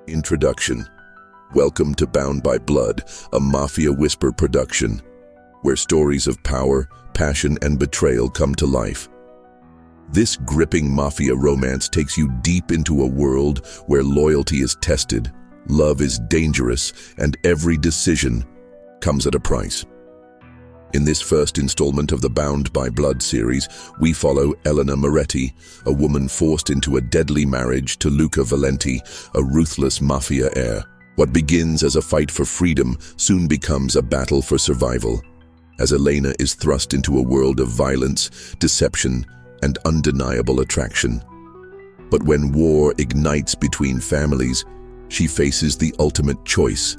Introduction. Welcome to Bound by Blood, a Mafia Whisper production, where stories of power, passion, and betrayal come to life. This gripping Mafia romance takes you deep into a world where loyalty is tested, love is dangerous, and every decision comes at a price. In this first installment of the Bound by Blood series, we follow Elena Moretti, a woman forced into a deadly marriage to Luca Valente, a ruthless Mafia heir. What begins as a fight for freedom soon becomes a battle for survival, as Elena is thrust into a world of violence, deception, and undeniable attraction. But when war ignites between families, she faces the ultimate choice: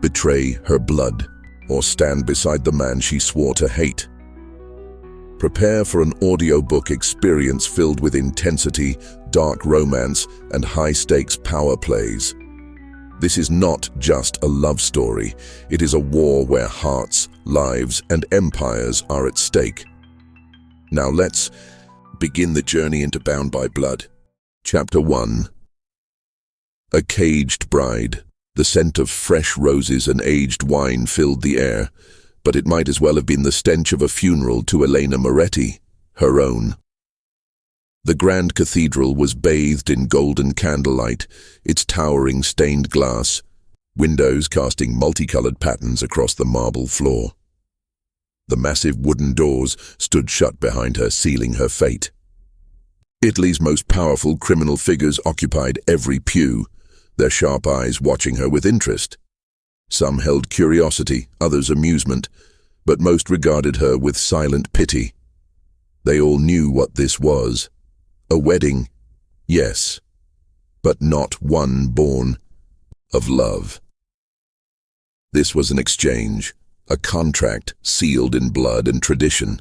betray her blood, or stand beside the man she swore to hate. Prepare for an audiobook experience filled with intensity, dark romance, and high-stakes power plays. This is not just a love story. It is a war where hearts, lives, and empires are at stake. Now let's begin the journey into Bound by Blood. Chapter 1. A caged bride. The scent of fresh roses and aged wine filled the air, but it might as well have been the stench of a funeral to Elena Moretti, her own. The grand cathedral was bathed in golden candlelight, its towering stained glass, windows casting multicolored patterns across the marble floor. The massive wooden doors stood shut behind her, sealing her fate. Italy's most powerful criminal figures occupied every pew, their sharp eyes watching her with interest. Some held curiosity, others amusement, but most regarded her with silent pity. They all knew what this was. A wedding, yes, but not one born of love. This was an exchange, a contract sealed in blood and tradition.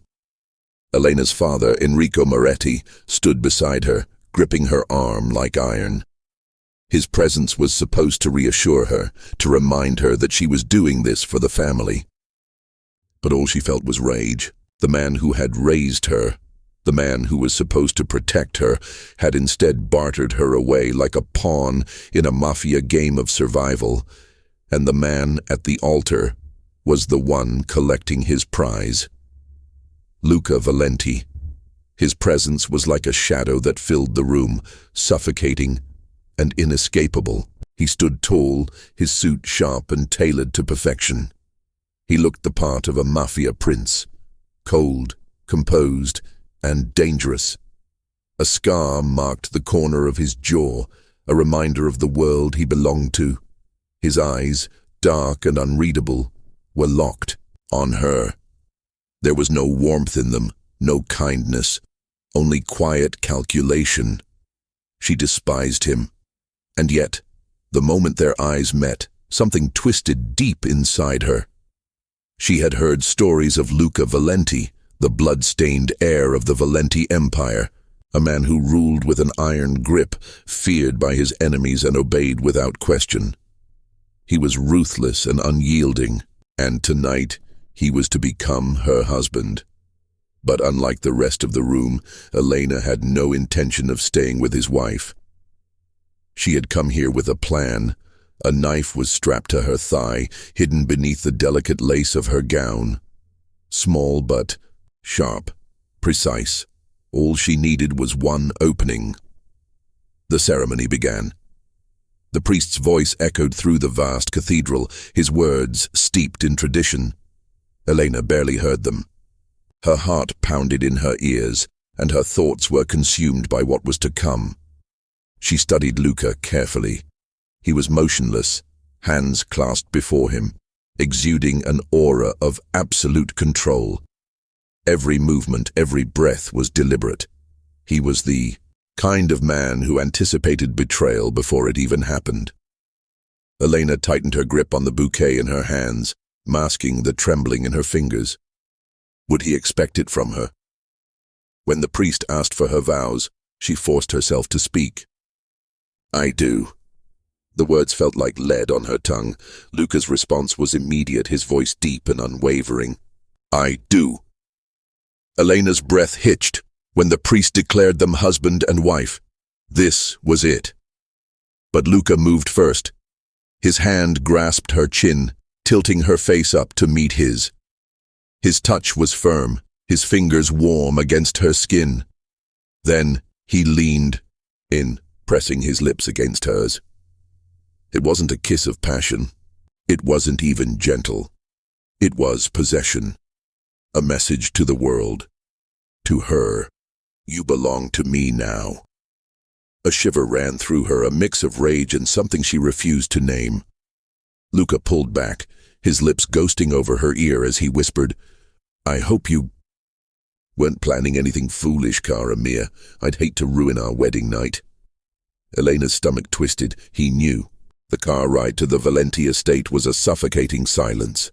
Elena's father, Enrico Moretti, stood beside her, gripping her arm like iron. His presence was supposed to reassure her, to remind her that she was doing this for the family. But all she felt was rage. The man who had raised her, the man who was supposed to protect her, had instead bartered her away like a pawn in a Mafia game of survival, and the man at the altar was the one collecting his prize. Luca Valente. His presence was like a shadow that filled the room, suffocating and inescapable. He stood tall, his suit sharp and tailored to perfection. He looked the part of a Mafia prince, cold, composed, and dangerous. A scar marked the corner of his jaw, a reminder of the world he belonged to. His eyes, dark and unreadable, were locked on her. There was no warmth in them, no kindness, only quiet calculation. She despised him. And yet, the moment their eyes met, something twisted deep inside her. She had heard stories of Luca Valente, the blood-stained heir of the Valente Empire, a man who ruled with an iron grip, feared by his enemies and obeyed without question. He was ruthless and unyielding, and tonight he was to become her husband. But unlike the rest of the room, Elena had no intention of staying with his wife. She had come here with a plan. A knife was strapped to her thigh, hidden beneath the delicate lace of her gown. Small but sharp, precise. All she needed was one opening. The ceremony began. The priest's voice echoed through the vast cathedral, his words steeped in tradition. Elena barely heard them. Her heart pounded in her ears, and her thoughts were consumed by what was to come. She studied Luca carefully. He was motionless, hands clasped before him, exuding an aura of absolute control. Every movement, every breath was deliberate. He was the kind of man who anticipated betrayal before it even happened. Elena tightened her grip on the bouquet in her hands, masking the trembling in her fingers. Would he expect it from her? When the priest asked for her vows, she forced herself to speak. "I do." The words felt like lead on her tongue. Luca's response was immediate, his voice deep and unwavering. "I do." Elena's breath hitched when the priest declared them husband and wife. This was it. But Luca moved first. His hand grasped her chin, tilting her face up to meet his. His touch was firm, his fingers warm against her skin. Then he leaned in, pressing his lips against hers. It wasn't a kiss of passion. It wasn't even gentle. It was possession. A message to the world. To her. You belong to me now. A shiver ran through her, a mix of rage and something she refused to name. Luca pulled back, his lips ghosting over her ear as he whispered, I hope you weren't planning anything foolish, cara mia. I'd hate to ruin our wedding night. Elena's stomach twisted. He knew. The car ride to the Valente estate was a suffocating silence.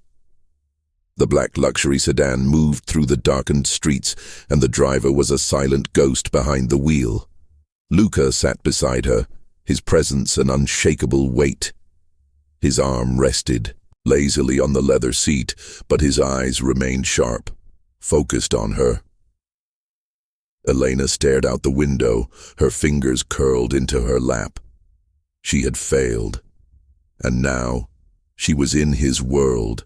The black luxury sedan moved through the darkened streets, and the driver was a silent ghost behind the wheel. Luca sat beside her, his presence an unshakable weight. His arm rested lazily on the leather seat, but his eyes remained sharp, focused on her. Elena stared out the window, her fingers curled into her lap. She had failed, and now she was in his world.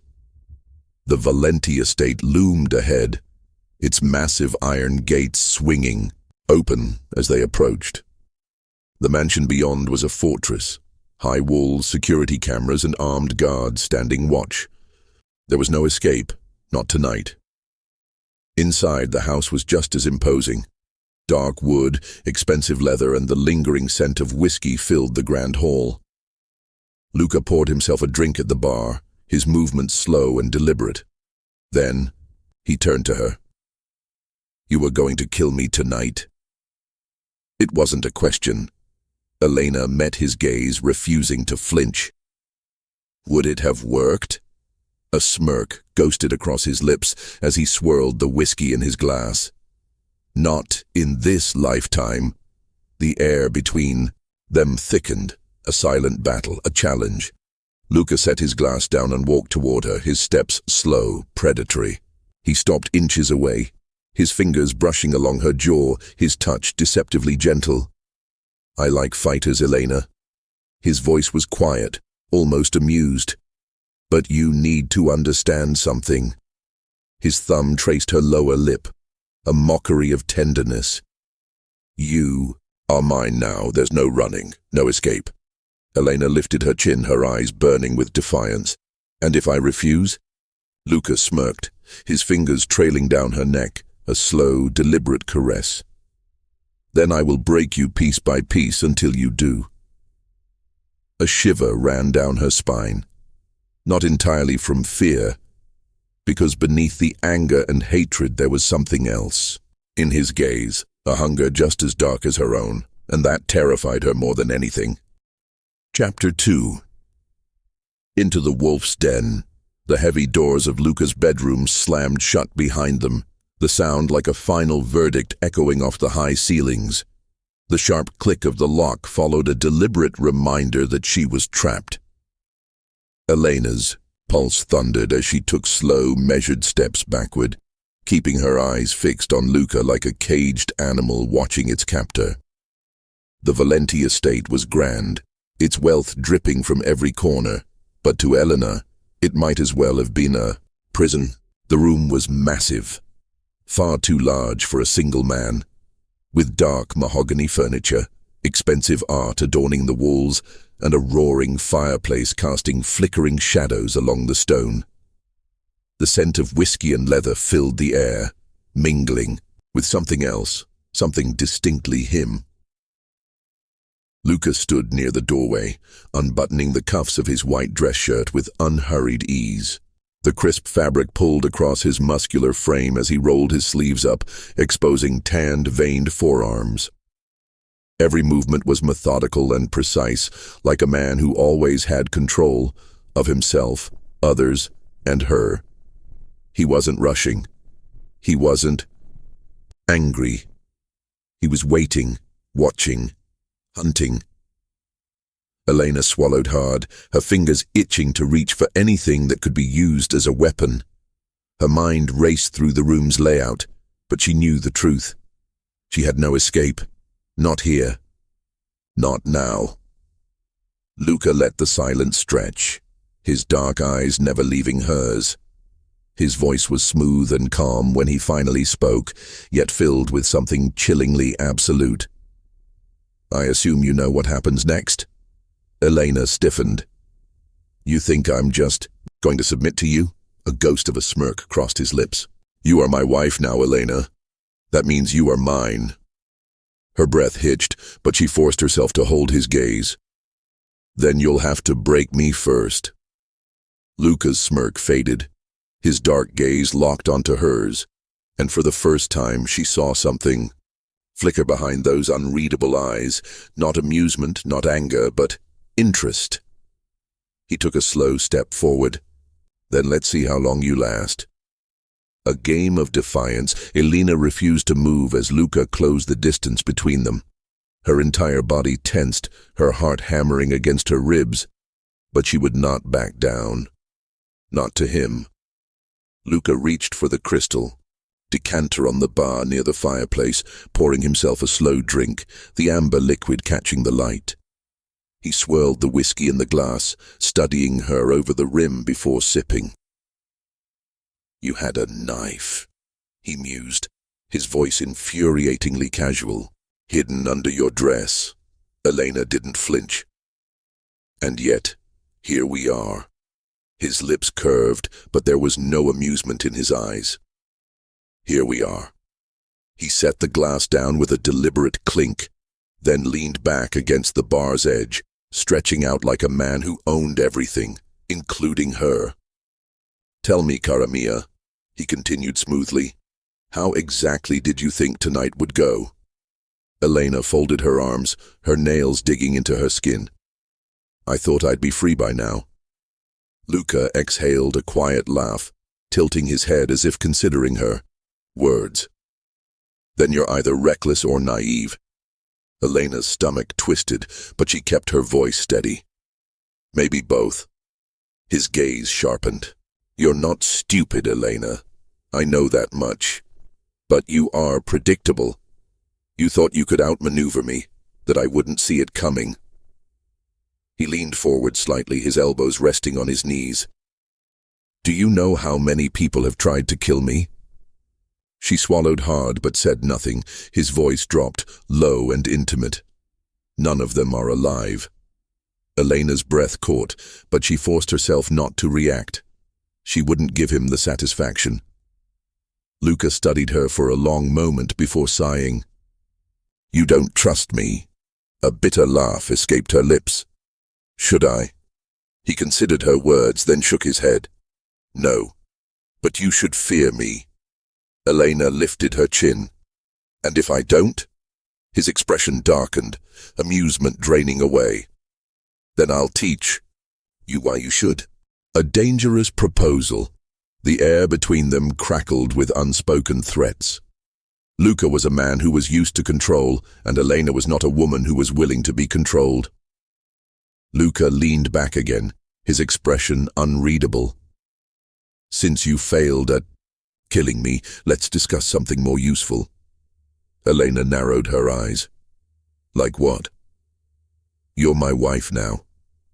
The Valente estate loomed ahead, its massive iron gates swinging, open as they approached. The mansion beyond was a fortress, high walls, security cameras, and armed guards standing watch. There was no escape, not tonight. Inside, the house was just as imposing. Dark wood, expensive leather, and the lingering scent of whiskey filled the grand hall. Luca poured himself a drink at the bar, his movements slow and deliberate. Then, he turned to her. You were going to kill me tonight. It wasn't a question. Elena met his gaze, refusing to flinch. Would it have worked? A smirk ghosted across his lips as he swirled the whiskey in his glass. Not in this lifetime. The air between them thickened, a silent battle, a challenge. Luca set his glass down and walked toward her, his steps slow, predatory. He stopped inches away, his fingers brushing along her jaw, his touch deceptively gentle. I like fighters, Elena. His voice was quiet, almost amused. But you need to understand something. His thumb traced her lower lip, a mockery of tenderness. You are mine now, there's no running, no escape. Elena lifted her chin, her eyes burning with defiance. And if I refuse? Luca smirked, his fingers trailing down her neck, a slow, deliberate caress. Then I will break you piece by piece until you do. A shiver ran down her spine, not entirely from fear, because beneath the anger and hatred there was something else. In his gaze, a hunger just as dark as her own, and that terrified her more than anything. Chapter 2. Into the wolf's den. The heavy doors of Luca's bedroom slammed shut behind them, the sound like a final verdict echoing off the high ceilings. The sharp click of the lock followed a deliberate reminder that she was trapped. Elena's pulse thundered as she took slow, measured steps backward, keeping her eyes fixed on Luca like a caged animal watching its captor. The Valente estate was grand, its wealth dripping from every corner, but to Elena, it might as well have been a prison. The room was massive, far too large for a single man, with dark mahogany furniture, expensive art adorning the walls, and a roaring fireplace casting flickering shadows along the stone. The scent of whiskey and leather filled the air, mingling with something else, something distinctly him. Luca stood near the doorway, unbuttoning the cuffs of his white dress shirt with unhurried ease. The crisp fabric pulled across his muscular frame as he rolled his sleeves up, exposing tanned, veined forearms. Every movement was methodical and precise, like a man who always had control of himself, others, and her. He wasn't rushing. He wasn't angry. He was waiting, watching, hunting. Elena swallowed hard, her fingers itching to reach for anything that could be used as a weapon. Her mind raced through the room's layout, but she knew the truth. She had no escape. Not here. Not now. Luca let the silence stretch, his dark eyes never leaving hers. His voice was smooth and calm when he finally spoke, yet filled with something chillingly absolute. "I assume you know what happens next?" Elena stiffened. "You think I'm just going to submit to you?" A ghost of a smirk crossed his lips. "You are my wife now, Elena. That means you are mine." Her breath hitched, but she forced herself to hold his gaze. "Then you'll have to break me first." Luca's smirk faded. His dark gaze locked onto hers, and for the first time she saw something flicker behind those unreadable eyes, not amusement, not anger, but interest. He took a slow step forward. "Then let's see how long you last." A game of defiance, Elena refused to move as Luca closed the distance between them. Her entire body tensed, her heart hammering against her ribs, but she would not back down. Not to him. Luca reached for the crystal, decanter on the bar near the fireplace, pouring himself a slow drink, the amber liquid catching the light. He swirled the whiskey in the glass, studying her over the rim before sipping. "You had a knife," he mused, his voice infuriatingly casual, "hidden under your dress." Elena didn't flinch. "And yet, here we are." His lips curved, but there was no amusement in his eyes. "Here we are." He set the glass down with a deliberate clink, then leaned back against the bar's edge, stretching out like a man who owned everything, including her. "Tell me, cara mia," he continued smoothly, "how exactly did you think tonight would go?" Elena folded her arms, her nails digging into her skin. "I thought I'd be free by now." Luca exhaled a quiet laugh, tilting his head as if considering her words. "Then you're either reckless or naive." Elena's stomach twisted, but she kept her voice steady. "Maybe both." His gaze sharpened. "You're not stupid, Elena. I know that much. But you are predictable. You thought you could outmaneuver me, that I wouldn't see it coming." He leaned forward slightly, his elbows resting on his knees. "Do you know how many people have tried to kill me?" She swallowed hard but said nothing. His voice dropped, low and intimate. "None of them are alive." Elena's breath caught, but she forced herself not to react. She wouldn't give him the satisfaction. Luca studied her for a long moment before sighing. "You don't trust me." A bitter laugh escaped her lips. "Should I?" He considered her words, then shook his head. "No, but you should fear me." Elena lifted her chin. "And if I don't?" His expression darkened, amusement draining away. "Then I'll teach you why you should." A dangerous proposal. The air between them crackled with unspoken threats. Luca was a man who was used to control, and Elena was not a woman who was willing to be controlled. Luca leaned back again, his expression unreadable. "Since you failed at killing me, let's discuss something more useful." Elena narrowed her eyes. "Like what?" "You're my wife now,"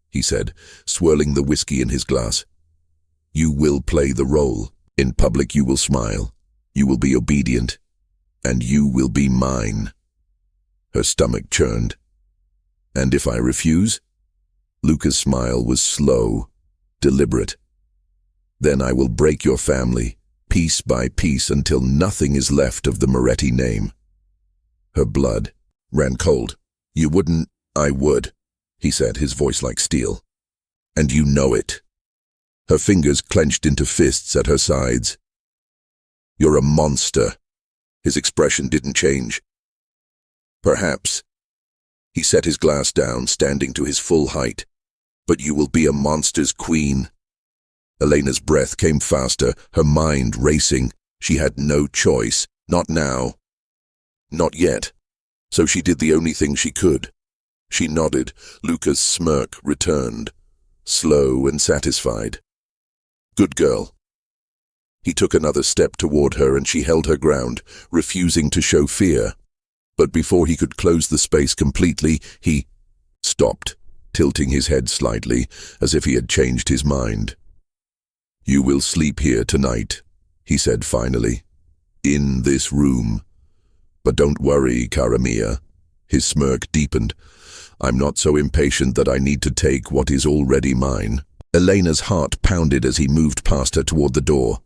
he said, swirling the whiskey in his glass. "You will play the role. In public you will smile. You will be obedient. And you will be mine." Her stomach churned. "And if I refuse?" Luca's smile was slow, deliberate. "Then I will break your family, piece by piece, until nothing is left of the Moretti name." Her blood ran cold. "You wouldn't." "I would," he said, his voice like steel. "And you know it." Her fingers clenched into fists at her sides. "You're a monster." His expression didn't change. "Perhaps." He set his glass down, standing to his full height. "But you will be a monster's queen." Elena's breath came faster, her mind racing. She had no choice. Not now. Not yet. So she did the only thing she could. She nodded. Luca's smirk returned, slow and satisfied. "Good girl." He took another step toward her and she held her ground, refusing to show fear. But before he could close the space completely, he stopped. tilting his head slightly, as if he had changed his mind. "You will sleep here tonight," he said finally. "In this room. But don't worry, cara mia." His smirk deepened. "I'm not so impatient that I need to take what is already mine." Elena's heart pounded as he moved past her toward the door.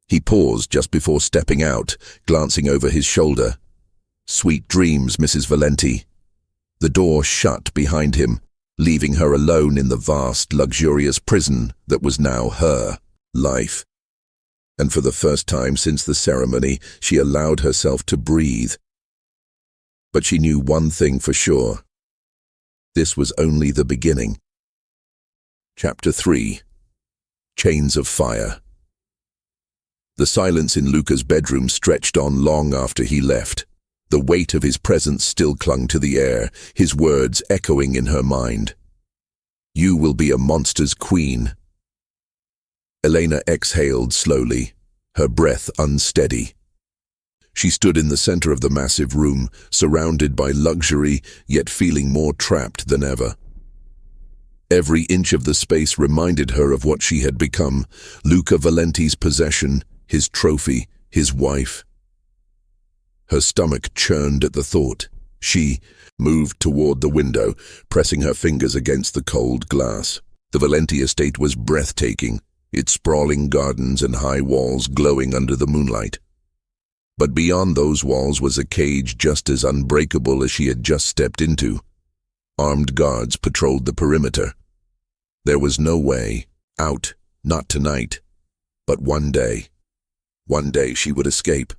He paused just before stepping out, glancing over his shoulder. "Sweet dreams, Mrs. Valente." The door shut behind him, leaving her alone in the vast, luxurious prison that was now her life. And for the first time since the ceremony, she allowed herself to breathe. But she knew one thing for sure. This was only the beginning. Chapter 3. Chains of Fire. The silence in Luca's bedroom stretched on long after he left. The weight of his presence still clung to the air, his words echoing in her mind. "You will be a monster's queen." Elena exhaled slowly, her breath unsteady. She stood in the center of the massive room, surrounded by luxury, yet feeling more trapped than ever. Every inch of the space reminded her of what she had become, Luca Valente's possession, his trophy, his wife. Her stomach churned at the thought. She moved toward the window, pressing her fingers against the cold glass. The Valente estate was breathtaking, its sprawling gardens and high walls glowing under the moonlight. But beyond those walls was a cage just as unbreakable as she had just stepped into. Armed guards patrolled the perimeter. There was no way out, not tonight, but one day. One day she would escape.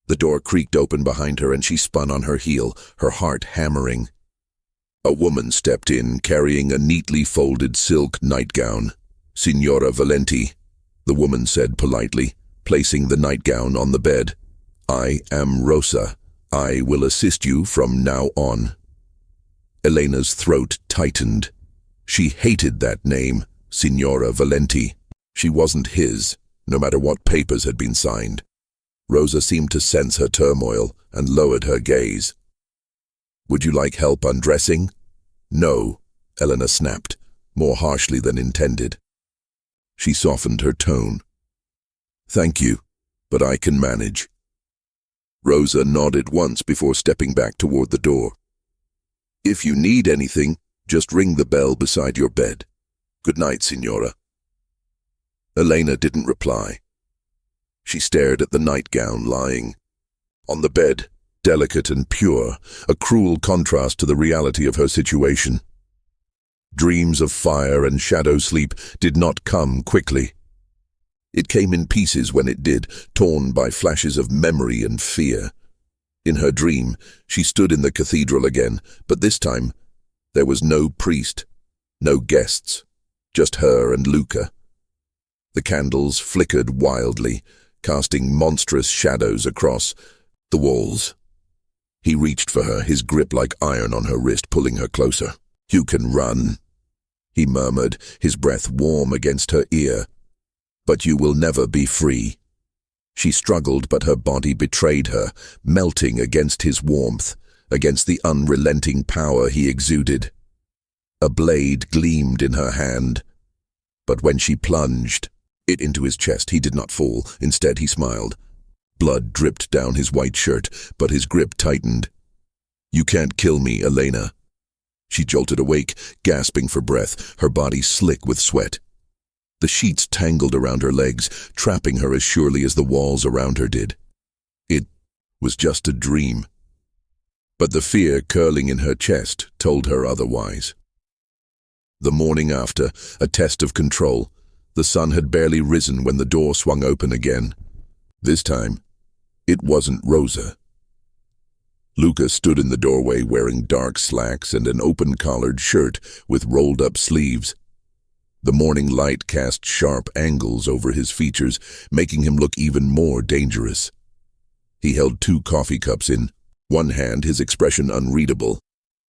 The door creaked open behind her and she spun on her heel, her heart hammering. A woman stepped in, carrying a neatly folded silk nightgown. "Signora Valente," the woman said politely, placing the nightgown on the bed. "I am Rosa. I will assist you from now on." Elena's throat tightened. She hated that name, Signora Valente. She wasn't his, no matter what papers had been signed. Rosa seemed to sense her turmoil and lowered her gaze. "Would you like help undressing?" "No," Elena snapped, more harshly than intended. She softened her tone. "Thank you, but I can manage." Rosa nodded once before stepping back toward the door. "If you need anything, just ring the bell beside your bed. Good night, Signora." Elena didn't reply. She stared at the nightgown lying on the bed, delicate and pure, a cruel contrast to the reality of her situation. Dreams of fire and shadow sleep did not come quickly. It came in pieces when it did, torn by flashes of memory and fear. In her dream, she stood in the cathedral again, but this time, there was no priest, no guests, just her and Luca. The candles flickered wildly, casting monstrous shadows across the walls. He reached for her, his grip like iron on her wrist, pulling her closer. "You can run," he murmured, his breath warm against her ear. "But you will never be free." She struggled, but her body betrayed her, melting against his warmth, against the unrelenting power he exuded. A blade gleamed in her hand, but when she plunged it into his chest, he did not fall. Instead, he smiled. Blood dripped down his white shirt, but his grip tightened. "You can't kill me, Elena." She jolted awake, gasping for breath, her body slick with sweat. The sheets tangled around her legs, trapping her as surely as the walls around her did. It was just a dream. But the fear curling in her chest told her otherwise. The morning after, a test of control, the sun had barely risen when the door swung open again. This time, it wasn't Rosa. Luca stood in the doorway wearing dark slacks and an open-collared shirt with rolled-up sleeves. The morning light cast sharp angles over his features, making him look even more dangerous. He held 2 coffee cups in one hand, his expression unreadable.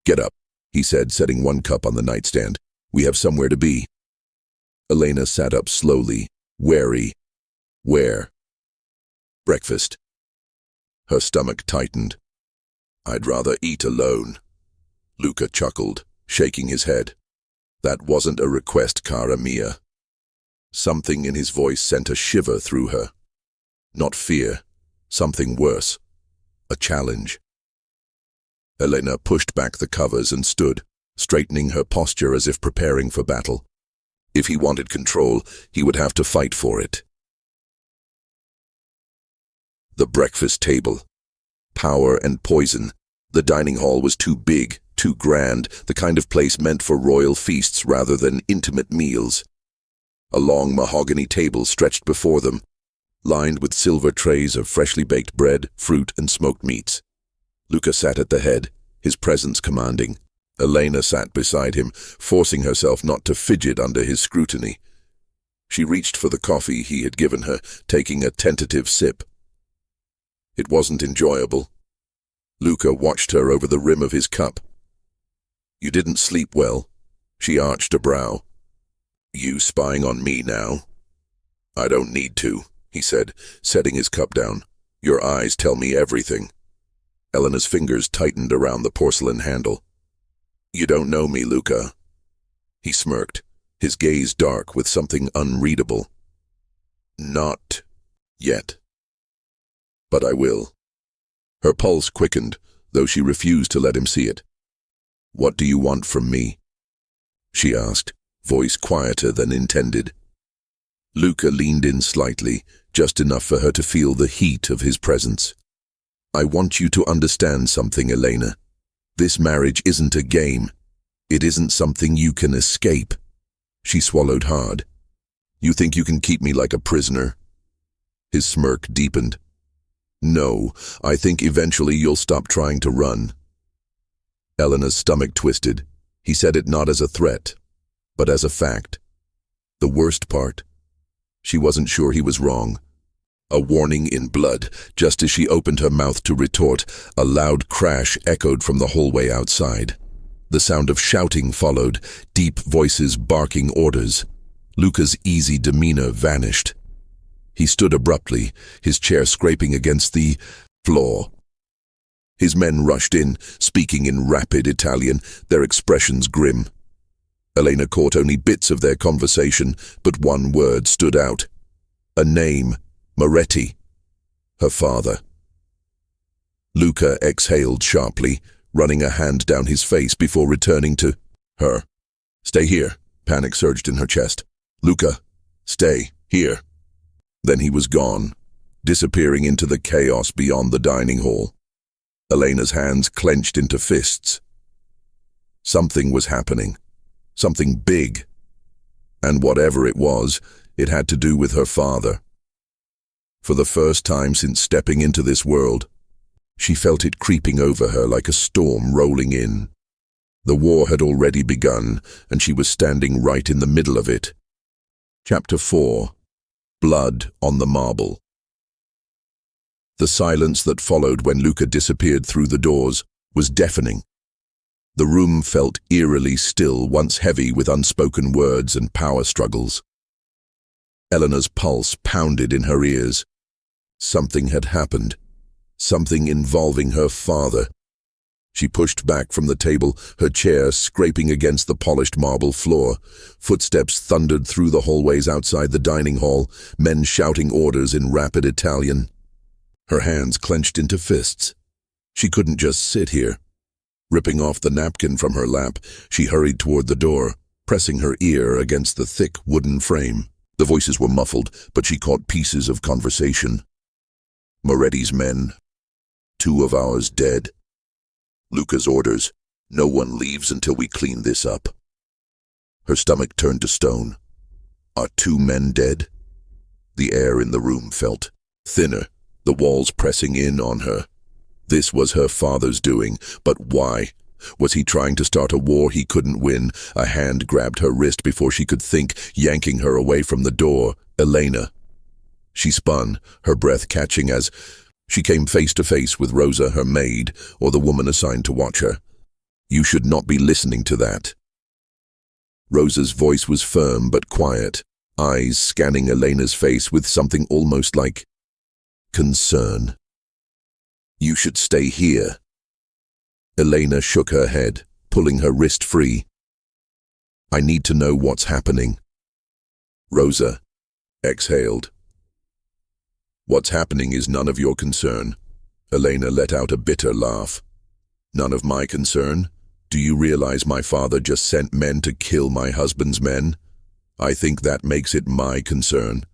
"Get up," he said, setting one cup on the nightstand. "We have somewhere to be." Elena sat up slowly, wary. "Where?" "Breakfast." Her stomach tightened. "I'd rather eat alone." Luca chuckled, shaking his head. That wasn't a request, cara mia. Something in his voice sent a shiver through her. Not fear, something worse. A challenge. Elena pushed back the covers and stood, straightening her posture as if preparing for battle. If he wanted control, he would have to fight for it. The breakfast table. Power and poison. The dining hall was too big, too grand, the kind of place meant for royal feasts rather than intimate meals. A long mahogany table stretched before them, lined with silver trays of freshly baked bread, fruit, and smoked meats. Luca sat at the head, his presence commanding. Elena sat beside him, forcing herself not to fidget under his scrutiny. She reached for the coffee he had given her, taking a tentative sip. It wasn't enjoyable. Luca watched her over the rim of his cup. "You didn't sleep well?" She arched a brow. "You spying on me now?" "I don't need to," he said, setting his cup down. "Your eyes tell me everything." Elena's fingers tightened around the porcelain handle. "You don't know me, Luca." He smirked, his gaze dark with something unreadable. "Not yet. But I will." Her pulse quickened, though she refused to let him see it. "What do you want from me?" she asked, voice quieter than intended. Luca leaned in slightly, just enough for her to feel the heat of his presence. "I want you to understand something, Elena. This marriage isn't a game. It isn't something you can escape." She swallowed hard. "You think you can keep me like a prisoner?" His smirk deepened. "No, I think eventually you'll stop trying to run." Elena's stomach twisted. He said it not as a threat, but as a fact. The worst part? She wasn't sure he was wrong. A warning in blood, just as she opened her mouth to retort, a loud crash echoed from the hallway outside. The sound of shouting followed, deep voices barking orders. Luca's easy demeanor vanished. He stood abruptly, his chair scraping against the floor. His men rushed in, speaking in rapid Italian, their expressions grim. Elena caught only bits of their conversation, but one word stood out. A name, Moretti. Her father. Luca exhaled sharply, running a hand down his face before returning to her. "Stay here," panic surged in her chest. "Luca, stay here." Then he was gone, disappearing into the chaos beyond the dining hall. Elena's hands clenched into fists. Something was happening. Something big. And whatever it was, it had to do with her father. For the first time since stepping into this world, she felt it creeping over her like a storm rolling in. The war had already begun, and she was standing right in the middle of it. Chapter 4. Blood on the marble. The silence that followed when Luca disappeared through the doors was deafening. The room felt eerily still, once heavy with unspoken words and power struggles. Elena's pulse pounded in her ears. Something had happened. Something involving her father. She pushed back from the table, her chair scraping against the polished marble floor. Footsteps thundered through the hallways outside the dining hall, men shouting orders in rapid Italian. Her hands clenched into fists. She couldn't just sit here. Ripping off the napkin from her lap, she hurried toward the door, pressing her ear against the thick wooden frame. The voices were muffled, but she caught pieces of conversation. "Moretti's men. 2 of ours dead. Luca's orders. No one leaves until we clean this up." Her stomach turned to stone. "Are 2 men dead?" The air in the room felt thinner, the walls pressing in on her. This was her father's doing, but why? Was he trying to start a war he couldn't win? A hand grabbed her wrist before she could think, yanking her away from the door. Elena. She spun, her breath catching as she came face to face with Rosa, her maid, or the woman assigned to watch her. "You should not be listening to that." Rosa's voice was firm but quiet, eyes scanning Elena's face with something almost like concern. "You should stay here." Elena shook her head, pulling her wrist free. "I need to know what's happening." Rosa exhaled. "What's happening is none of your concern." Elena let out a bitter laugh. "None of my concern? Do you realize my father just sent men to kill my husband's men? I think that makes it my concern."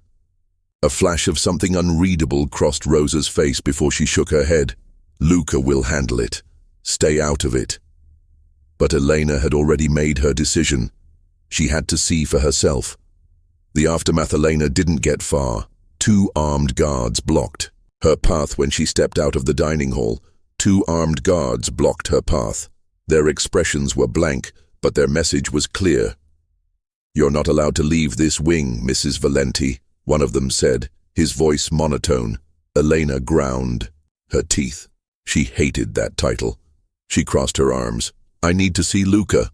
A flash of something unreadable crossed Rosa's face before she shook her head. "Luca will handle it. Stay out of it." But Elena had already made her decision. She had to see for herself. The aftermath. Elena didn't get far. 2 armed guards blocked her path when she stepped out of the dining hall. 2 armed guards blocked her path. Their expressions were blank, but their message was clear. "You're not allowed to leave this wing, Mrs. Valente," one of them said, his voice monotone. Elena ground her teeth. She hated that title. She crossed her arms. "I need to see Luca."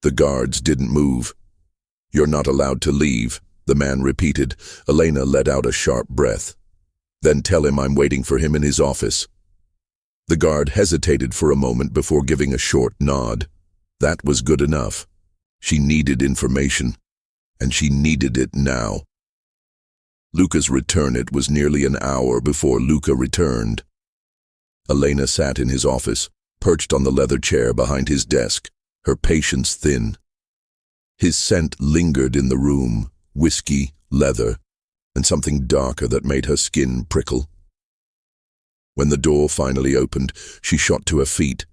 The guards didn't move. "You're not allowed to leave," the man repeated. Elena let out a sharp breath. "Then tell him I'm waiting for him in his office." The guard hesitated for a moment before giving a short nod. That was good enough. She needed information, and she needed it now. Luca's return. It was nearly an hour before Luca returned. Elena sat in his office, perched on the leather chair behind his desk, her patience thin. His scent lingered in the room, whiskey, leather, and something darker that made her skin prickle. When the door finally opened, she shot to her feet.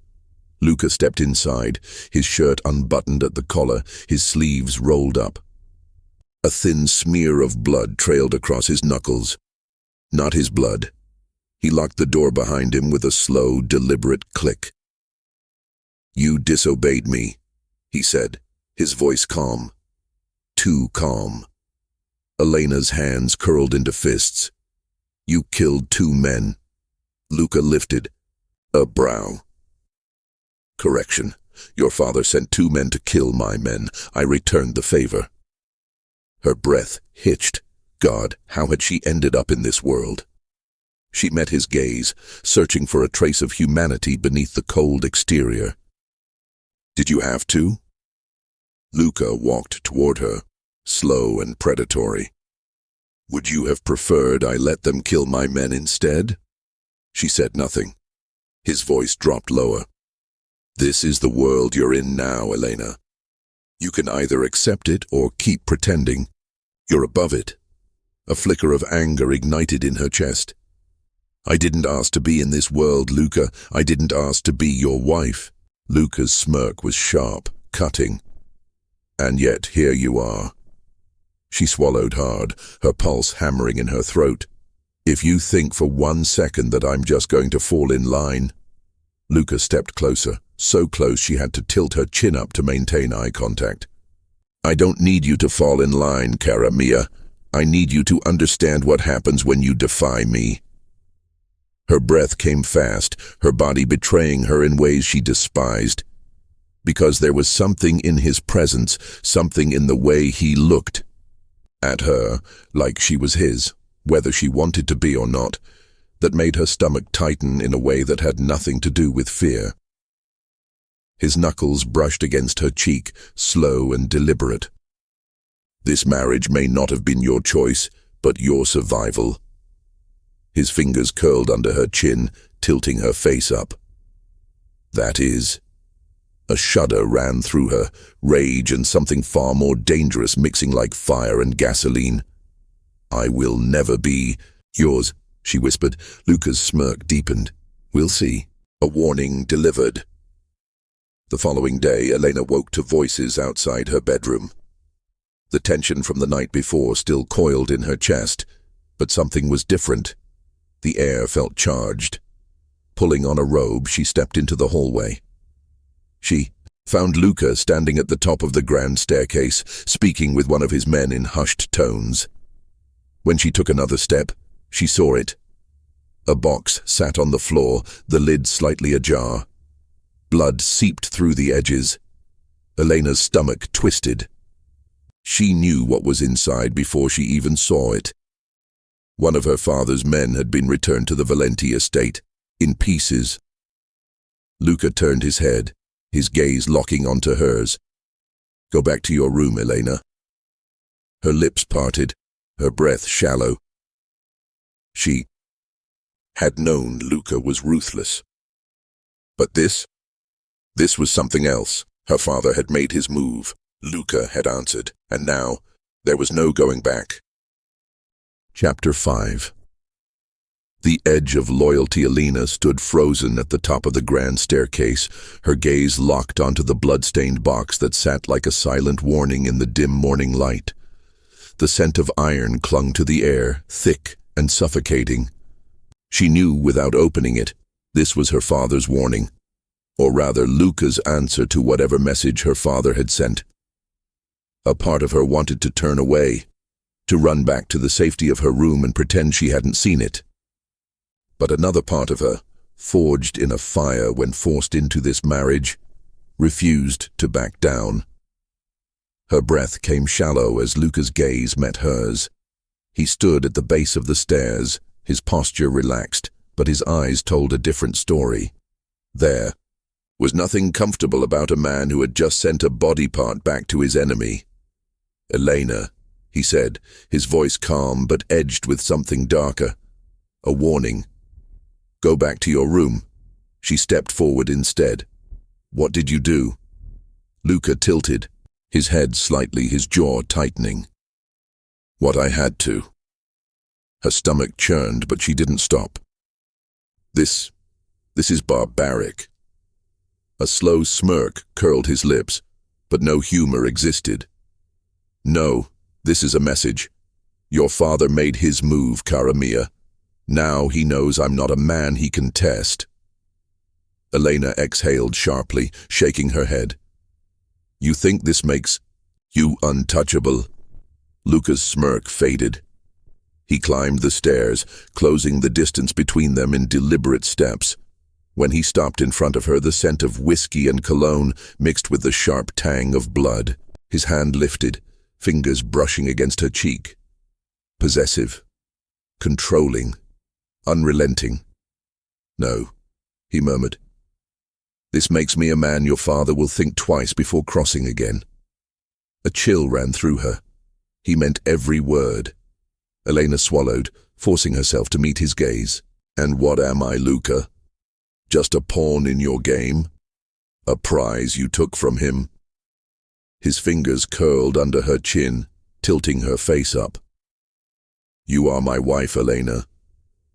Luca stepped inside, his shirt unbuttoned at the collar, his sleeves rolled up. A thin smear of blood trailed across his knuckles. Not his blood. He locked the door behind him with a slow, deliberate click. "You disobeyed me," he said, his voice calm. Too calm. Elena's hands curled into fists. "You killed 2 men. Luca lifted a brow. "Correction. Your father sent 2 men to kill my men. I returned the favor." Her breath hitched. God, how had she ended up in this world? She met his gaze, searching for a trace of humanity beneath the cold exterior. "Did you have to?" Luca walked toward her, slow and predatory. "Would you have preferred I let them kill my men instead?" She said nothing. His voice dropped lower. "This is the world you're in now, Elena. You can either accept it or keep pretending. You're above it." A flicker of anger ignited in her chest. "I didn't ask to be in this world, Luca. I didn't ask to be your wife." Luca's smirk was sharp, cutting. "And yet here you are." She swallowed hard, her pulse hammering in her throat. "If you think for 1 second that I'm just going to fall in line." Luca stepped closer, so close she had to tilt her chin up to maintain eye contact. "I don't need you to fall in line, cara mia. I need you to understand what happens when you defy me." Her breath came fast, her body betraying her in ways she despised. Because there was something in his presence, something in the way he looked at her, like she was his, whether she wanted to be or not, that made her stomach tighten in a way that had nothing to do with fear. His knuckles brushed against her cheek, slow and deliberate. "This marriage may not have been your choice, but your survival." His fingers curled under her chin, tilting her face up. "That is." A shudder ran through her, rage and something far more dangerous mixing like fire and gasoline. "I will never be yours," she whispered. Luca's smirk deepened. "We'll see." A warning delivered. The following day, Elena woke to voices outside her bedroom. The tension from the night before still coiled in her chest, but something was different. The air felt charged. Pulling on a robe, she stepped into the hallway. She found Luca standing at the top of the grand staircase, speaking with one of his men in hushed tones. When she took another step, she saw it. A box sat on the floor, the lid slightly ajar. Blood seeped through the edges. Elena's stomach twisted. She knew what was inside before she even saw it. One of her father's men had been returned to the Valente estate, in pieces. Luca turned his head, his gaze locking onto hers. "Go back to your room, Elena." Her lips parted, her breath shallow. She had known Luca was ruthless. But this was something else. Her father had made his move. Luca had answered, and now there was no going back. Chapter 5. The edge of loyalty. Elena stood frozen at the top of the grand staircase, her gaze locked onto the blood-stained box that sat like a silent warning in the dim morning light. The scent of iron clung to the air, thick and suffocating. She knew without opening it, this was her father's warning, or rather Luca's answer to whatever message her father had sent. A part of her wanted to turn away, to run back to the safety of her room and pretend she hadn't seen it. But another part of her, forged in a fire when forced into this marriage, refused to back down. Her breath came shallow as Luca's gaze met hers. He stood at the base of the stairs, his posture relaxed, but his eyes told a different story. There was nothing comfortable about a man who had just sent a body part back to his enemy. "Elena," he said, his voice calm but edged with something darker. A warning. "Go back to your room." She stepped forward instead. "What did you do?" Luca tilted, his head slightly, his jaw tightening. "What I had to." Her stomach churned, but she didn't stop. This is barbaric." A slow smirk curled his lips, but no humor existed. "No, this is a message. Your father made his move, cara mia. Now he knows I'm not a man he can test." Elena exhaled sharply, shaking her head. "You think this makes you untouchable?" Luca's smirk faded. He climbed the stairs, closing the distance between them in deliberate steps. When he stopped in front of her, the scent of whiskey and cologne mixed with the sharp tang of blood. His hand lifted, fingers brushing against her cheek. Possessive, controlling, unrelenting. "No," he murmured. "This makes me a man your father will think twice before crossing again." A chill ran through her. He meant every word. Elena swallowed, forcing herself to meet his gaze. "And what am I, Luca? Just a pawn in your game? A prize you took from him?" His fingers curled under her chin, tilting her face up. "You are my wife, Elena.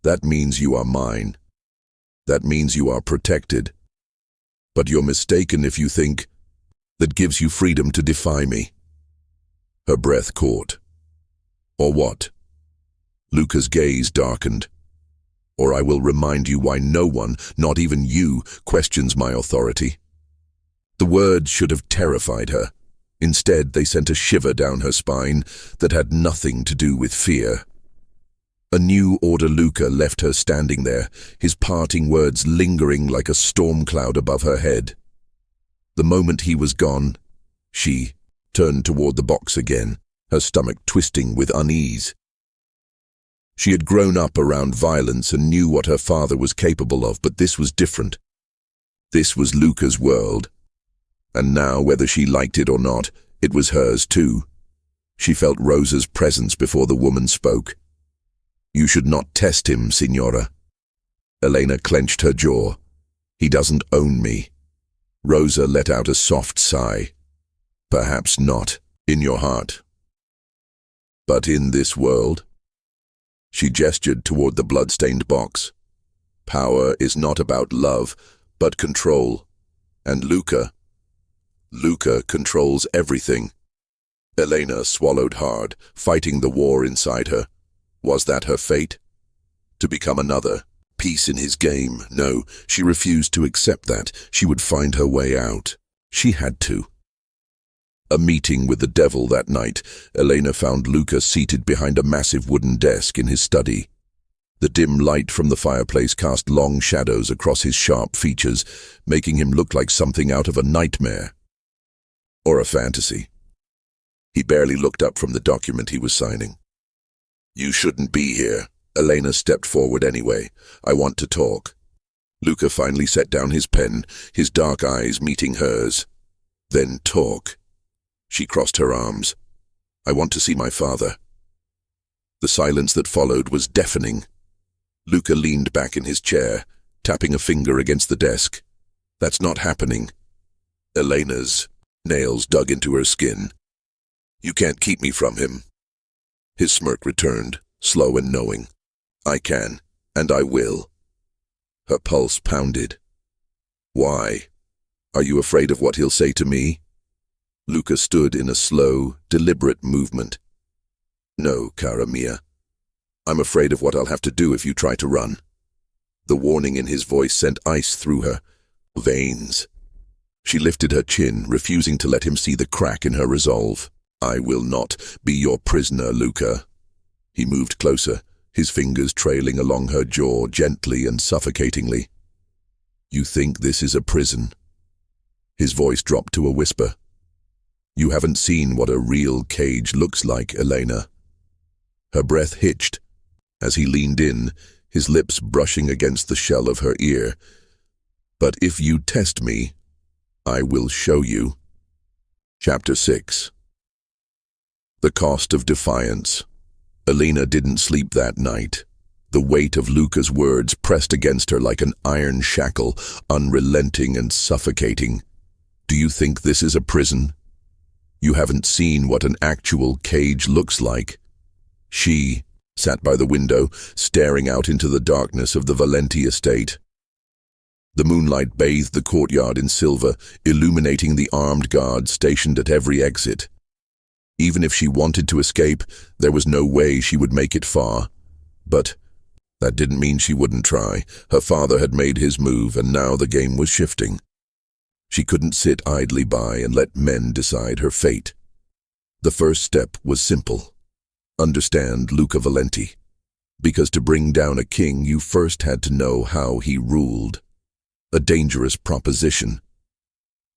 That means you are mine. That means you are protected. But you're mistaken if you think that gives you freedom to defy me." Her breath caught. "Or what?" Luca's gaze darkened. "Or I will remind you why no one, not even you, questions my authority." The words should have terrified her. Instead, they sent a shiver down her spine that had nothing to do with fear. A new order. Luca left her standing there, his parting words lingering like a storm cloud above her head. The moment he was gone, she turned toward the box again, her stomach twisting with unease. She had grown up around violence and knew what her father was capable of, but this was different. This was Luca's world. And now, whether she liked it or not, it was hers too. She felt Rosa's presence before the woman spoke. "You should not test him, Signora." Elena clenched her jaw. "He doesn't own me." Rosa let out a soft sigh. "Perhaps not, in your heart. But in this world?" She gestured toward the blood-stained box. "Power is not about love, but control. And Luca controls everything." Elena swallowed hard, fighting the war inside her. Was that her fate? To become another piece in his game? No, she refused to accept that. She would find her way out. She had to. A meeting with the devil that night. Elena found Luca seated behind a massive wooden desk in his study. The dim light from the fireplace cast long shadows across his sharp features, making him look like something out of a nightmare. Or a fantasy. He barely looked up from the document he was signing. "You shouldn't be here." Elena stepped forward anyway. "I want to talk." Luca finally set down his pen, his dark eyes meeting hers. Then talk. She crossed her arms. I want to see my father. The silence that followed was deafening. Luca leaned back in his chair, tapping a finger against the desk. That's not happening. Elena's nails dug into her skin. You can't keep me from him. His smirk returned, slow and knowing. I can, and I will. Her pulse pounded. Why? Are you afraid of what he'll say to me? Luca stood in a slow, deliberate movement. No, cara mia. I'm afraid of what I'll have to do if you try to run. The warning in his voice sent ice through her veins. She lifted her chin, refusing to let him see the crack in her resolve. I will not be your prisoner, Luca. He moved closer, his fingers trailing along her jaw gently and suffocatingly. You think this is a prison? His voice dropped to a whisper. You haven't seen what a real cage looks like, Elena. Her breath hitched as he leaned in, his lips brushing against the shell of her ear. But if you test me, I will show you. Chapter 6. The cost of defiance. Elena didn't sleep that night. The weight of Luca's words pressed against her like an iron shackle, unrelenting and suffocating. Do you think this is a prison? You haven't seen what an actual cage looks like. She sat by the window, staring out into the darkness of the Valente estate. The moonlight bathed the courtyard in silver, illuminating the armed guards stationed at every exit. Even if she wanted to escape, there was no way she would make it far. But that didn't mean she wouldn't try. Her father had made his move, and now the game was shifting. She couldn't sit idly by and let men decide her fate. The first step was simple. Understand Luca Valente. Because to bring down a king, you first had to know how he ruled. A dangerous proposition.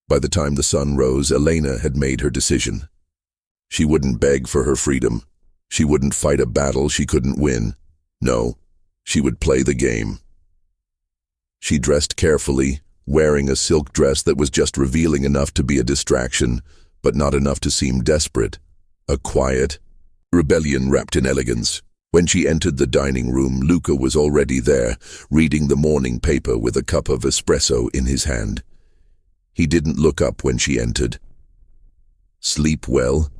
By the time the sun rose, Elena had made her decision. She wouldn't beg for her freedom. She wouldn't fight a battle she couldn't win. No, she would play the game. She dressed carefully, wearing a silk dress that was just revealing enough to be a distraction, but not enough to seem desperate. A quiet rebellion wrapped in elegance. When she entered the dining room, Luca was already there, reading the morning paper with a cup of espresso in his hand. He didn't look up when she entered. Sleep well?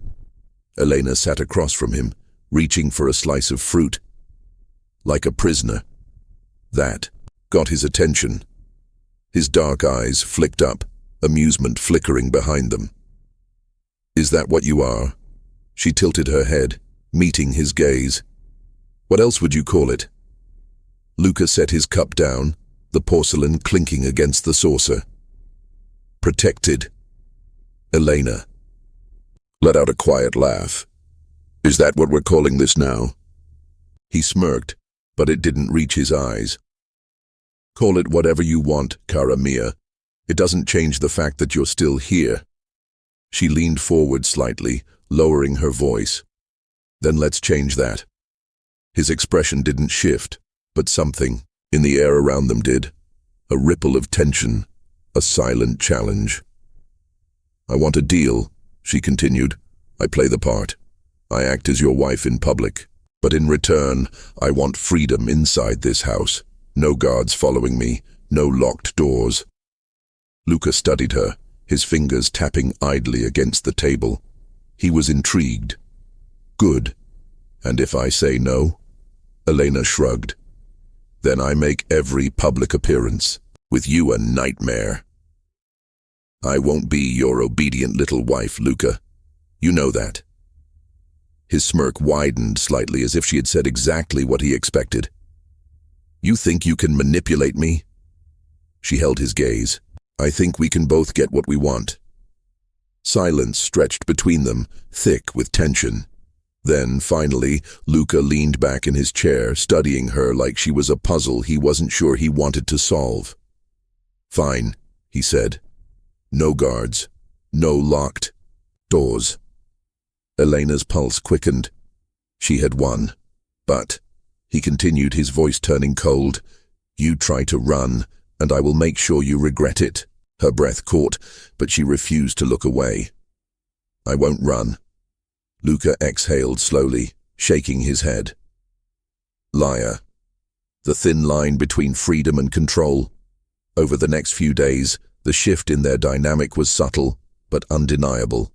Elena sat across from him, reaching for a slice of fruit. Like a prisoner. That got his attention. His dark eyes flicked up, amusement flickering behind them. Is that what you are? She tilted her head, meeting his gaze. What else would you call it? Luca set his cup down, the porcelain clinking against the saucer. Protected. Elena let out a quiet laugh. Is that what we're calling this now? He smirked, but it didn't reach his eyes. Call it whatever you want, cara mia. It doesn't change the fact that you're still here. She leaned forward slightly, lowering her voice. Then let's change that. His expression didn't shift, but something in the air around them did. A ripple of tension, a silent challenge. I want a deal, she continued. I play the part. I act as your wife in public. But in return, I want freedom inside this house. No guards following me, no locked doors. Luca studied her, his fingers tapping idly against the table. He was intrigued. Good. And if I say no? Elena shrugged. Then I make every public appearance. With you a nightmare. I won't be your obedient little wife, Luca. You know that. His smirk widened slightly as if she had said exactly what he expected. You think you can manipulate me? She held his gaze. I think we can both get what we want. Silence stretched between them, thick with tension. Then, finally, Luca leaned back in his chair, studying her like she was a puzzle he wasn't sure he wanted to solve. Fine, he said. No guards. No locked doors. Elena's pulse quickened. She had won. But, he continued, his voice turning cold, you try to run, and I will make sure you regret it." Her breath caught, but she refused to look away. "I won't run." Luca exhaled slowly, shaking his head. Liar. The thin line between freedom and control. Over the next few days, the shift in their dynamic was subtle, but undeniable.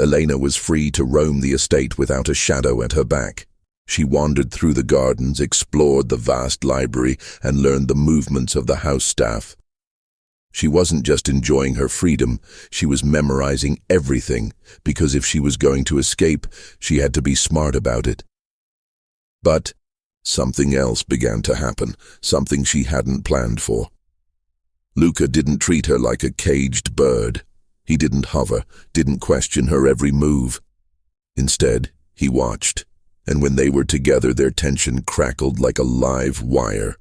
Elena was free to roam the estate without a shadow at her back. She wandered through the gardens, explored the vast library, and learned the movements of the house staff. She wasn't just enjoying her freedom, she was memorizing everything, because if she was going to escape, she had to be smart about it. But something else began to happen, something she hadn't planned for. Luca didn't treat her like a caged bird. He didn't hover, didn't question her every move. Instead, he watched, and when they were together, their tension crackled like a live wire.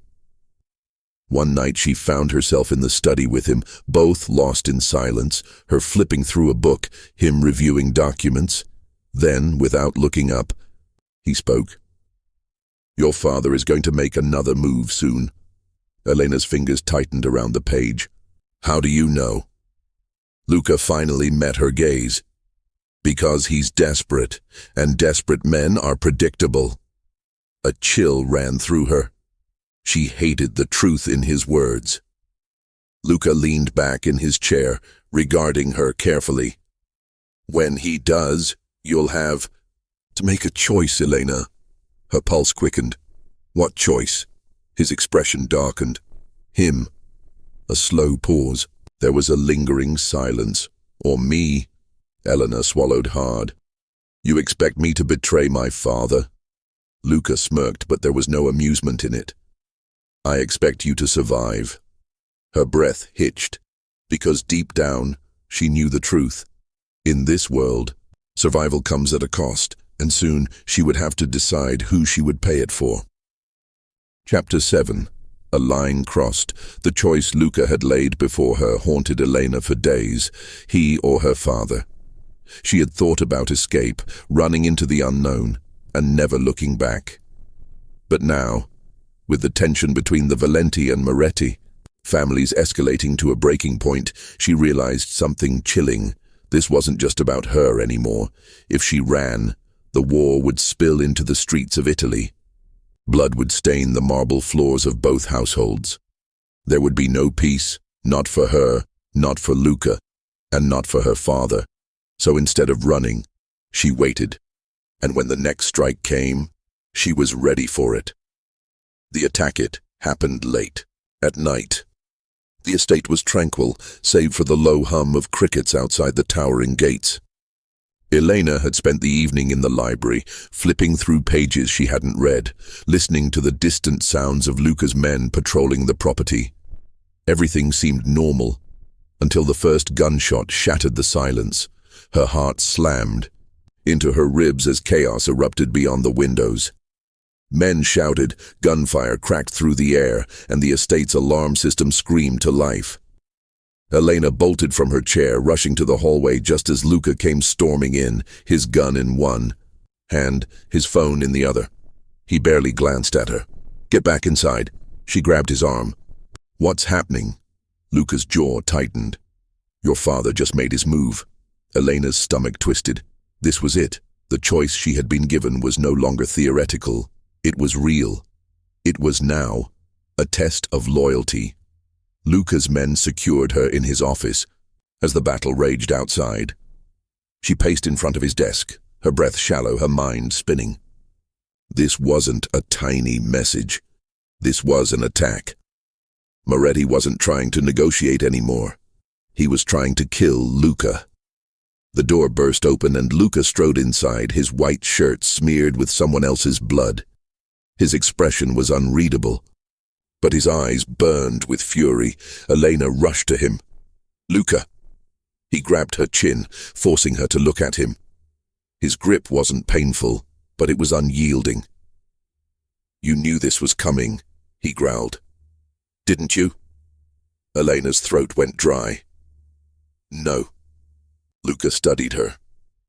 One night she found herself in the study with him, both lost in silence, her flipping through a book, him reviewing documents. Then, without looking up, he spoke. "Your father is going to make another move soon." Elena's fingers tightened around the page. "How do you know?" Luca finally met her gaze. "Because he's desperate, and desperate men are predictable." A chill ran through her. She hated the truth in his words. Luca leaned back in his chair, regarding her carefully. "When he does, you'll have to make a choice, Elena." Her pulse quickened. "What choice?" His expression darkened. "Him." A slow pause. There was a lingering silence. "Or me?" Elena swallowed hard. "You expect me to betray my father?" Luca smirked, but there was no amusement in it. "I expect you to survive." Her breath hitched, because deep down, she knew the truth. In this world, survival comes at a cost, and soon she would have to decide who she would pay it for. Chapter 7. A line crossed. The choice Luca had laid before her haunted Elena for days, he or her father. She had thought about escape, running into the unknown, and never looking back. But now, with the tension between the Valente and Moretti, families escalating to a breaking point, she realized something chilling. This wasn't just about her anymore. If she ran, the war would spill into the streets of Italy. Blood would stain the marble floors of both households. There would be no peace, not for her, not for Luca, and not for her father. So instead of running, she waited. And when the next strike came, she was ready for it. The attack happened late, at night. The estate was tranquil, save for the low hum of crickets outside the towering gates. Elena had spent the evening in the library, flipping through pages she hadn't read, listening to the distant sounds of Luca's men patrolling the property. Everything seemed normal, until the first gunshot shattered the silence. Her heart slammed into her ribs as chaos erupted beyond the windows. Men shouted, gunfire cracked through the air, and the estate's alarm system screamed to life. Elena bolted from her chair, rushing to the hallway just as Luca came storming in, his gun in one hand, his phone in the other. He barely glanced at her. "Get back inside." She grabbed his arm. "What's happening?" Luca's jaw tightened. "Your father just made his move." Elena's stomach twisted. This was it. The choice she had been given was no longer theoretical. It was real. It was now a test of loyalty. Luca's men secured her in his office as the battle raged outside. She paced in front of his desk, her breath shallow, her mind spinning. This wasn't a tiny message. This was an attack. Moretti wasn't trying to negotiate anymore. He was trying to kill Luca. The door burst open and Luca strode inside, his white shirt smeared with someone else's blood. His expression was unreadable, but his eyes burned with fury. Elena rushed to him. "Luca!" He grabbed her chin, forcing her to look at him. His grip wasn't painful, but it was unyielding. "You knew this was coming," he growled. "Didn't you?" Elena's throat went dry. "No." Luca studied her,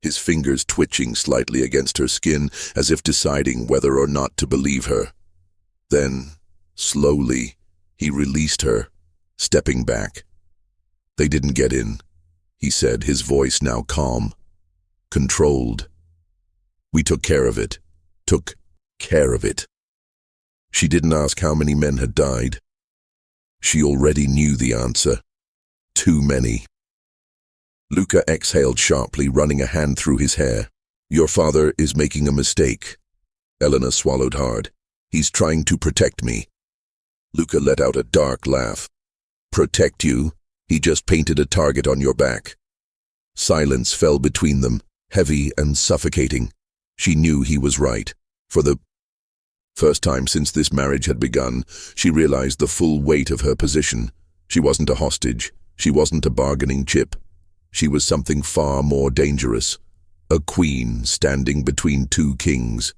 his fingers twitching slightly against her skin as if deciding whether or not to believe her. Then, slowly, he released her, stepping back. "They didn't get in," he said, his voice now calm, controlled. "We took care of it. Took care of it." She didn't ask how many men had died. She already knew the answer. Too many. Luca exhaled sharply, running a hand through his hair. "Your father is making a mistake." Elena swallowed hard. "He's trying to protect me." Luca let out a dark laugh. "Protect you? He just painted a target on your back." Silence fell between them, heavy and suffocating. She knew he was right. For the first time since this marriage had begun, she realized the full weight of her position. She wasn't a hostage. She wasn't a bargaining chip. She was something far more dangerous. A queen standing between two kings.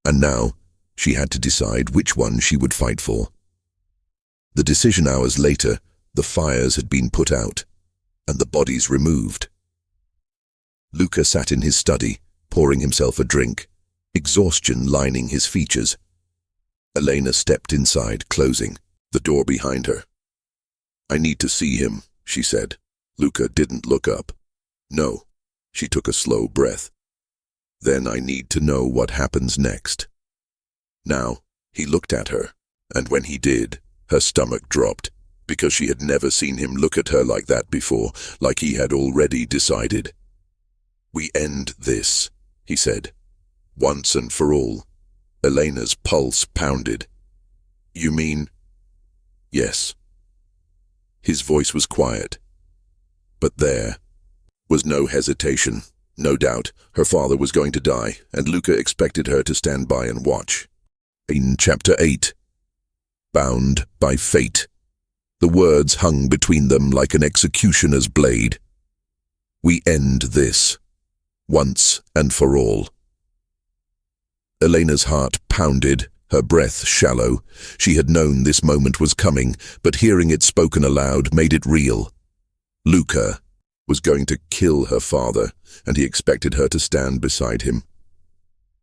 And now, she had to decide which one she would fight for. The decision hours later, the fires had been put out, and the bodies removed. Luca sat in his study, pouring himself a drink, exhaustion lining his features. Elena stepped inside, closing the door behind her. "I need to see him," she said. Luca didn't look up. "No." She took a slow breath. "Then I need to know what happens next." Now, he looked at her, and when he did, her stomach dropped, because she had never seen him look at her like that before, like he had already decided. "We end this," he said. "Once and for all." Elena's pulse pounded. "You mean?" "Yes." His voice was quiet. But there was no hesitation, no doubt. Her father was going to die, and Luca expected her to stand by and watch. In Chapter 8, Bound by Fate, the words hung between them like an executioner's blade. "We end this, once and for all." Elena's heart pounded, her breath shallow. She had known this moment was coming, but hearing it spoken aloud made it real. Luca was going to kill her father, and he expected her to stand beside him.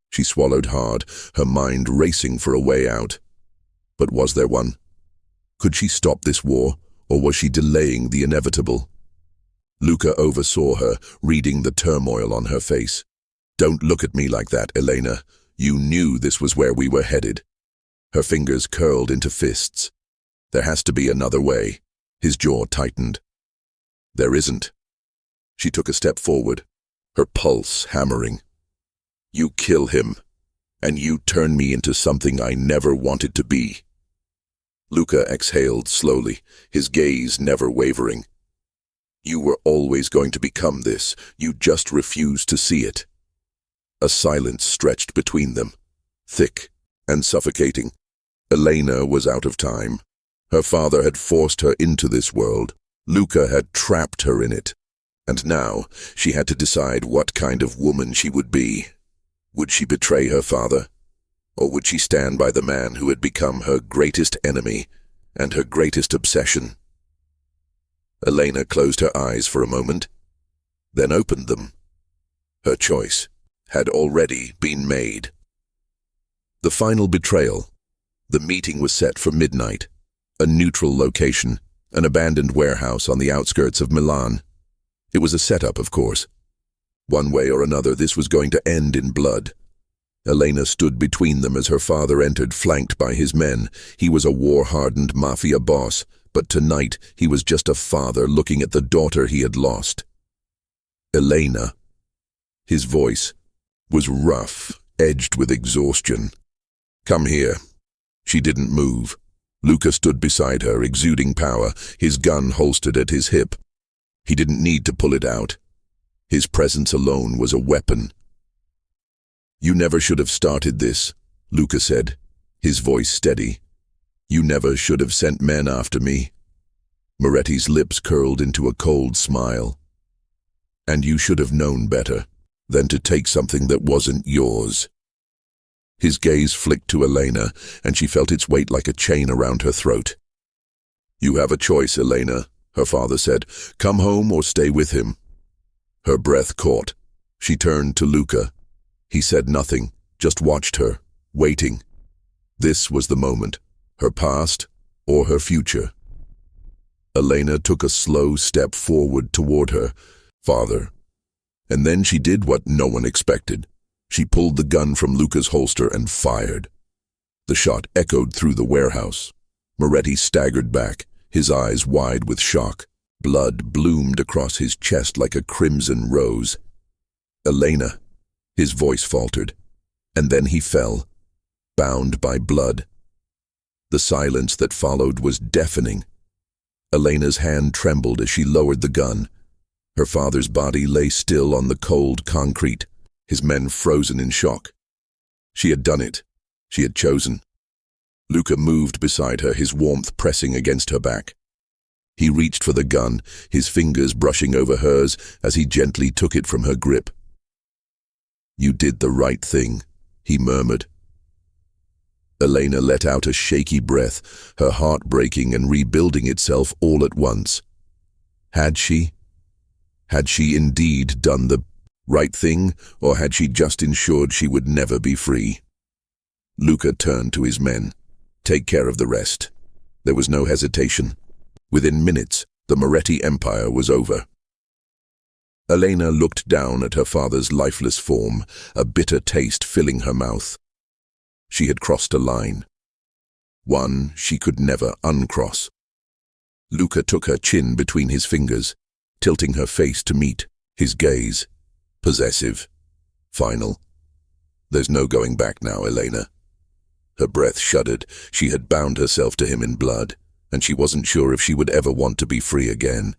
She swallowed hard, her mind racing for a way out. But was there one? Could she stop this war, or was she delaying the inevitable? Luca oversaw her, reading the turmoil on her face. "Don't look at me like that, Elena. You knew this was where we were headed." Her fingers curled into fists. "There has to be another way." His jaw tightened. "There isn't." She took a step forward, her pulse hammering. "You kill him, and you turn me into something I never wanted to be." Luca exhaled slowly, his gaze never wavering. "You were always going to become this. You just refused to see it." A silence stretched between them, thick and suffocating. Elena was out of time. Her father had forced her into this world. Luca had trapped her in it. And now she had to decide what kind of woman she would be. Would she betray her father? Or would she stand by the man who had become her greatest enemy and her greatest obsession? Elena closed her eyes for a moment, then opened them. Her choice had already been made. The final betrayal. The meeting was set for midnight. A neutral location, an abandoned warehouse on the outskirts of Milan. It was a setup, of course. One way or another, this was going to end in blood. Elena stood between them as her father entered, flanked by his men. He was a war-hardened Mafia boss, but tonight he was just a father looking at the daughter he had lost. Elena. His voice was rough, edged with exhaustion. "Come here." She didn't move. Luca stood beside her, exuding power, his gun holstered at his hip. He didn't need to pull it out. His presence alone was a weapon. "You never should have started this," Luca said, his voice steady. "You never should have sent men after me." Moretti's lips curled into a cold smile. "And you should have known better than to take something that wasn't yours." His gaze flicked to Elena, and she felt its weight like a chain around her throat. "You have a choice, Elena," her father said. "Come home or stay with him." Her breath caught. She turned to Luca. He said nothing, just watched her, waiting. This was the moment, her past or her future. Elena took a slow step forward toward her father, and then she did what no one expected. She pulled the gun from Luca's holster and fired. The shot echoed through the warehouse. Moretti staggered back, his eyes wide with shock. Blood bloomed across his chest like a crimson rose. "Elena," his voice faltered, and then he fell, bound by blood. The silence that followed was deafening. Elena's hand trembled as she lowered the gun. Her father's body lay still on the cold concrete, his men frozen in shock. She had done it. She had chosen. Luca moved beside her, his warmth pressing against her back. He reached for the gun, his fingers brushing over hers as he gently took it from her grip. "You did the right thing," he murmured. Elena let out a shaky breath, her heart breaking and rebuilding itself all at once. Had she? Had she indeed done the right thing, or had she just ensured she would never be free? Luca turned to his men. "Take care of the rest." There was no hesitation. Within minutes, the Moretti empire was over. Elena looked down at her father's lifeless form, a bitter taste filling her mouth. She had crossed a line. One she could never uncross. Luca took her chin between his fingers, tilting her face to meet his gaze. Possessive. Final. "There's no going back now, Elena." Her breath shuddered. She had bound herself to him in blood, and she wasn't sure if she would ever want to be free again.